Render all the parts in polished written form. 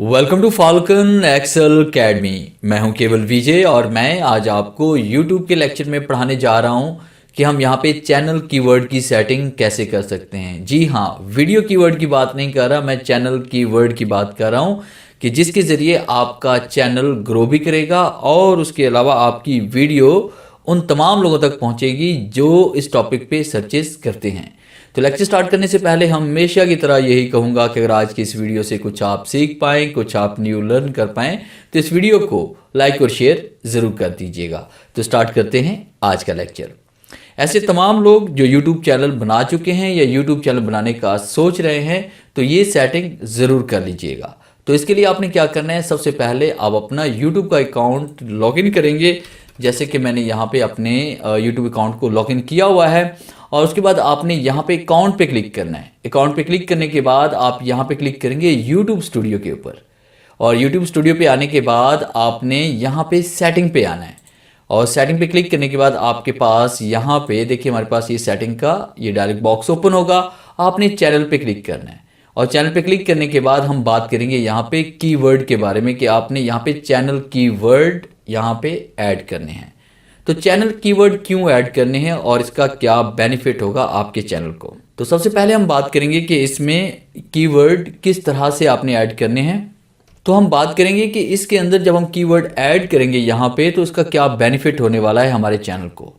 Welcome to Falcon Excel Academy. मैं हूं केवल विजय और मैं आज आपको YouTube के लेक्चर में पढ़ाने जा रहा हूं कि हम यहां पे चैनल कीवर्ड की सेटिंग कैसे कर सकते हैं। जी हां, वीडियो कीवर्ड की बात नहीं कर रहा, मैं चैनल कीवर्ड की बात कर रहा हूं कि जिसके ज़रिए आपका चैनल ग्रो भी करेगा और उसके अलावा आपकी वीडियो उन तमाम लोगों तक पहुंचेगी जो इस टॉपिक पे सर्चेस करते हैं। तो लेक्चर स्टार्ट करने से पहले हमेशा की तरह यही कहूँगा कि अगर आज की इस वीडियो से कुछ आप सीख पाएँ, कुछ आप न्यू लर्न कर पाएँ, तो इस वीडियो को लाइक और शेयर ज़रूर कर दीजिएगा। तो स्टार्ट करते हैं आज का लेक्चर। ऐसे तमाम लोग जो YouTube चैनल बना चुके हैं या YouTube चैनल बनाने का सोच रहे हैं, तो ये सेटिंग ज़रूर कर लीजिएगा। तो इसके लिए आपने क्या करना है, सबसे पहले आप अपना YouTube का अकाउंट लॉगिन करेंगे। जैसे कि मैंने यहाँ पे अपने YouTube अकाउंट को लॉगिन किया हुआ है और उसके बाद आपने यहाँ पे अकाउंट पे क्लिक करना है। अकाउंट पे क्लिक करने के बाद आप यहाँ पे क्लिक करेंगे YouTube स्टूडियो के ऊपर और YouTube स्टूडियो पे आने के बाद आपने यहाँ पे सेटिंग पे आना है और सेटिंग पे क्लिक करने के बाद आपके पास यहाँ पे देखिए हमारे पास ये सेटिंग का ये डायरेक्ट बॉक्स ओपन होगा। आपने चैनल पे क्लिक करना है और चैनल पे क्लिक करने के बाद हम बात करेंगे यहाँ पे कीवर्ड के बारे में कि आपने यहाँ पे चैनल कीवर्ड यहाँ पे ऐड करने हैं। तो चैनल कीवर्ड क्यों ऐड करने हैं और इसका क्या बेनिफिट होगा आपके चैनल को। तो सबसे पहले हम बात करेंगे कि इसमें कीवर्ड किस तरह से आपने ऐड करने हैं। तो हम बात करेंगे कि इसके अंदर जब हम कीवर्ड ऐड करेंगे यहाँ पे तो उसका क्या बेनिफिट होने वाला है हमारे चैनल को।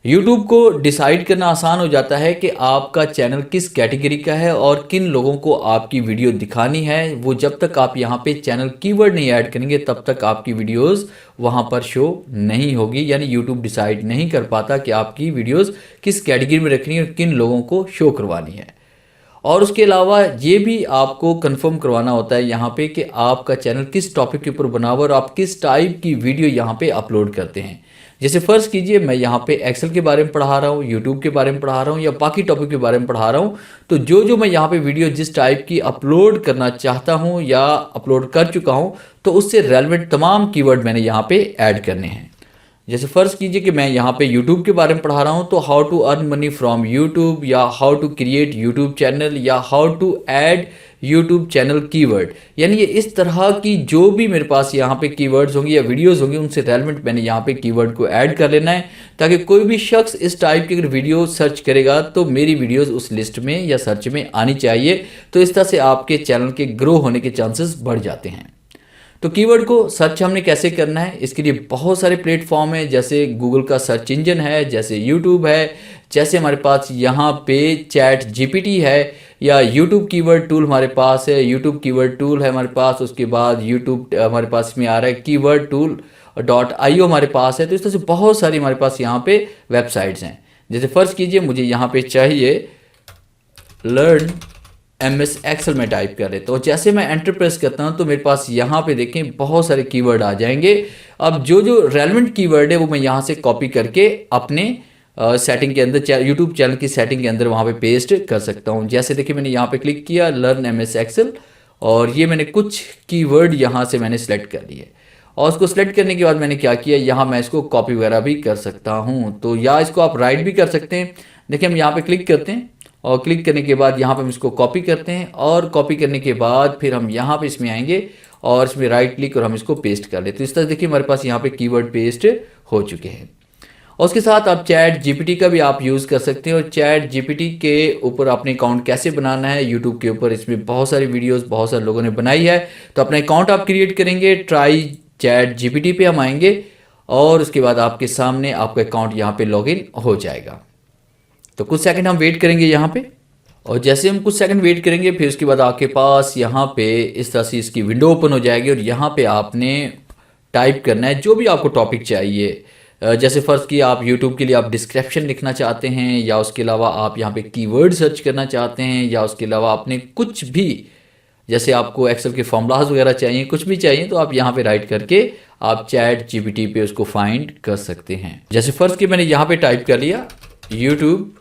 YouTube को डिसाइड करना आसान हो जाता है कि आपका चैनल किस कैटेगरी का है और किन लोगों को आपकी वीडियो दिखानी है। वो जब तक आप यहाँ पे चैनल कीवर्ड नहीं ऐड करेंगे तब तक आपकी वीडियोस वहाँ पर शो नहीं होगी। यानी YouTube डिसाइड नहीं कर पाता कि आपकी वीडियोस किस कैटेगरी में रखनी है और किन लोगों को शो करवानी है। और उसके अलावा ये भी आपको कंफर्म करवाना होता है यहाँ पे कि आपका चैनल किस टॉपिक के ऊपर बना हुआ और आप किस टाइप की वीडियो यहाँ पे अपलोड करते हैं। जैसे फ़र्ज़ कीजिए मैं यहाँ पे एक्सेल के बारे में पढ़ा रहा हूँ, यूट्यूब के बारे में पढ़ा रहा हूँ या बाकी टॉपिक के बारे में पढ़ा रहा हूँ, तो जो मैं यहाँ पे वीडियो जिस टाइप की अपलोड करना चाहता हूँ या अपलोड कर चुका हूँ तो उससे रेलेवेंट तमाम कीवर्ड मैंने यहाँ पे ऐड करने हैं। जैसे फ़र्ज़ कीजिए कि मैं यहाँ पे YouTube के बारे में पढ़ा रहा हूँ तो how to earn money from YouTube या how to create YouTube channel या how to add YouTube channel keyword, यानी ये इस तरह की जो भी मेरे पास यहाँ पे कीवर्ड्स होंगी या वीडियोस होंगी उनसे रेलेवेंट मैंने यहाँ पे कीवर्ड को ऐड कर लेना है ताकि कोई भी शख्स इस टाइप की अगर वीडियो सर्च करेगा तो मेरी वीडियोस उस लिस्ट में या सर्च में आनी चाहिए। तो इस तरह से आपके चैनल के ग्रो होने के चांसेस बढ़ जाते हैं। तो कीवर्ड को सर्च हमने कैसे करना है, इसके लिए बहुत सारे प्लेटफॉर्म हैं। जैसे गूगल का सर्च इंजन है, जैसे यूट्यूब है, जैसे हमारे पास यहाँ पे चैट जीपीटी है या यूट्यूब कीवर्ड टूल हमारे पास है। यूट्यूब कीवर्ड टूल है हमारे पास, उसके बाद यूट्यूब हमारे पास में आ रहा है कीवर्ड टूल .io हमारे पास है। तो इस तरह से बहुत सारी हमारे पास यहाँ पे वेबसाइट्स हैं। जैसे फ़र्ज़ कीजिए मुझे यहाँ पे चाहिए लर्न MS एक्सेल में टाइप कर रहे तो जैसे मैं एंटर प्रेस करता हूँ तो मेरे पास यहाँ पे देखें बहुत सारे कीवर्ड आ जाएंगे। अब जो रेलेवेंट कीवर्ड है वो मैं यहाँ से कॉपी करके अपने सेटिंग के अंदर यूट्यूब चैनल की सेटिंग के अंदर वहाँ पे पेस्ट कर सकता हूँ। जैसे देखिए मैंने यहाँ पे क्लिक किया लर्न MS एक्सेल और ये मैंने कुछ कीवर्ड यहाँ से मैंने सेलेक्ट कर लिए और उसको सेलेक्ट करने के बाद मैंने क्या किया, यहाँ मैं इसको कॉपी वगैरह भी कर सकता हूँ। तो या इसको आप राइट भी कर सकते हैं। देखिए हम यहाँ पे क्लिक करते हैं और क्लिक करने के बाद यहाँ पे हम इसको कॉपी करते हैं और कॉपी करने के बाद फिर हम यहाँ पे इसमें आएंगे और इसमें राइट क्लिक और हम इसको पेस्ट कर लेते हैं। तो इस तरह देखिए हमारे पास यहाँ पे कीवर्ड पेस्ट हो चुके हैं। और उसके साथ आप चैट जीपीटी का भी आप यूज़ कर सकते हैं। और चैट जीपीटी के ऊपर अपने अकाउंट कैसे बनाना है यूट्यूब के ऊपर, इसमें बहुत सारी वीडियोज़ बहुत सारे लोगों ने बनाई है। तो अपना अकाउंट आप क्रिएट करेंगे, ट्राई चैट जीपीटी पे हम आएंगे और उसके बाद आपके सामने आपका अकाउंट यहाँ पे लॉगिन हो जाएगा। तो कुछ सेकंड हम वेट करेंगे यहाँ पे और जैसे हम कुछ सेकंड वेट करेंगे फिर उसके बाद आपके पास यहाँ पे इस तरह से इसकी विंडो ओपन हो जाएगी और यहाँ पे आपने टाइप करना है जो भी आपको टॉपिक चाहिए। जैसे फ़र्ज़ कि आप YouTube के लिए आप डिस्क्रिप्शन लिखना चाहते हैं या उसके अलावा आप यहाँ पे कीवर्ड सर्च करना चाहते हैं या उसके अलावा आपने कुछ भी जैसे आपको एक्सेल के फॉर्मूलाज वगैरह चाहिए, कुछ भी चाहिए तो आप यहाँ पे राइट करके आप चैट जीपीटी पे उसको फाइंड कर सकते हैं। जैसे फ़र्ज़ कि मैंने यहाँ पे टाइप कर लिया यूट्यूब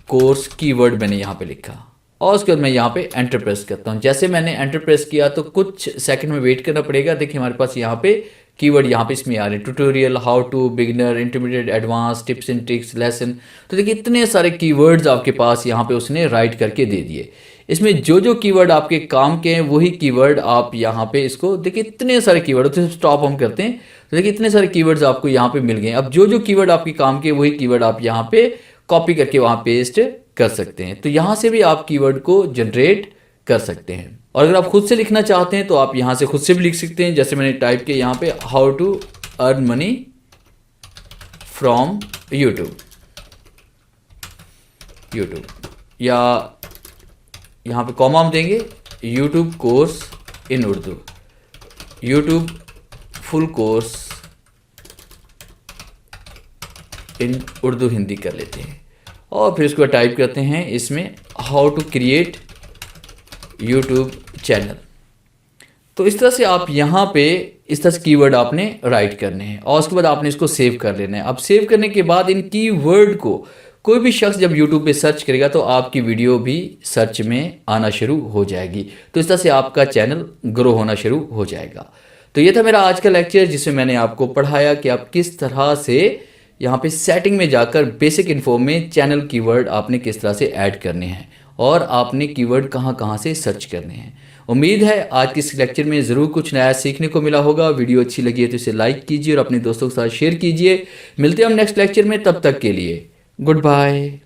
कोर्स कीवर्ड मैंने यहाँ पे लिखा और उसके बाद मैं यहाँ पे एंटर प्रेस करता हूँ। जैसे मैंने एंटर प्रेस किया तो कुछ सेकंड में वेट करना पड़ेगा। देखिए हमारे पास यहाँ पे कीवर्ड यहाँ पे इसमें आ रहे हैं tutorial, how to, beginner, intermediate, advance, tips and tricks, lesson. तो देखिए इतने सारे कीवर्ड्स आपके पास यहाँ पे उसने राइट करके दे दिए। इसमें जो जो कीवर्ड आपके काम के हैं वही कीवर्ड आप यहाँ पे इसको देखिए, इतने सारे कीवर्ड तो स्टॉप हम करते हैं तो देखिए इतने सारे कीवर्ड्स आपको यहाँ पे मिल गए। अब जो जो कीवर्ड आपके काम के वही कीवर्ड आप यहाँ पे कॉपी करके वहाँ पेस्ट कर सकते हैं। तो यहाँ से भी आप कीवर्ड को जनरेट कर सकते हैं। और अगर आप खुद से लिखना चाहते हैं तो आप यहाँ से खुद से भी लिख सकते हैं। जैसे मैंने टाइप किया यहाँ पे how to earn money from YouTube, या यहाँ पे कॉमा हम देंगे YouTube course in Urdu, YouTube full course in Urdu Hindi कर लेते हैं। और फिर उसके बाद टाइप करते हैं इसमें how to create YouTube channel. तो इस तरह से आप यहाँ पे इस तरह से कीवर्ड आपने राइट करने हैं और उसके बाद आपने इसको सेव कर लेना है। अब सेव करने के बाद इन कीवर्ड को कोई भी शख्स जब यूट्यूब पे सर्च करेगा तो आपकी वीडियो भी सर्च में आना शुरू हो जाएगी। तो इस तरह से आपका चैनल ग्रो होना शुरू हो जाएगा। तो ये था मेरा आज का लेक्चर जिसमें मैंने आपको पढ़ाया कि आप किस तरह से यहाँ पे सेटिंग में जाकर बेसिक इन्फो में चैनल कीवर्ड आपने किस तरह से ऐड करने हैं और आपने कीवर्ड कहाँ कहाँ से सर्च करने हैं। उम्मीद है आज के इस लेक्चर में ज़रूर कुछ नया सीखने को मिला होगा। वीडियो अच्छी लगी है तो इसे लाइक कीजिए और अपने दोस्तों के साथ शेयर कीजिए। मिलते हैं हम नेक्स्ट लेक्चर में, तब तक के लिए गुड बाय।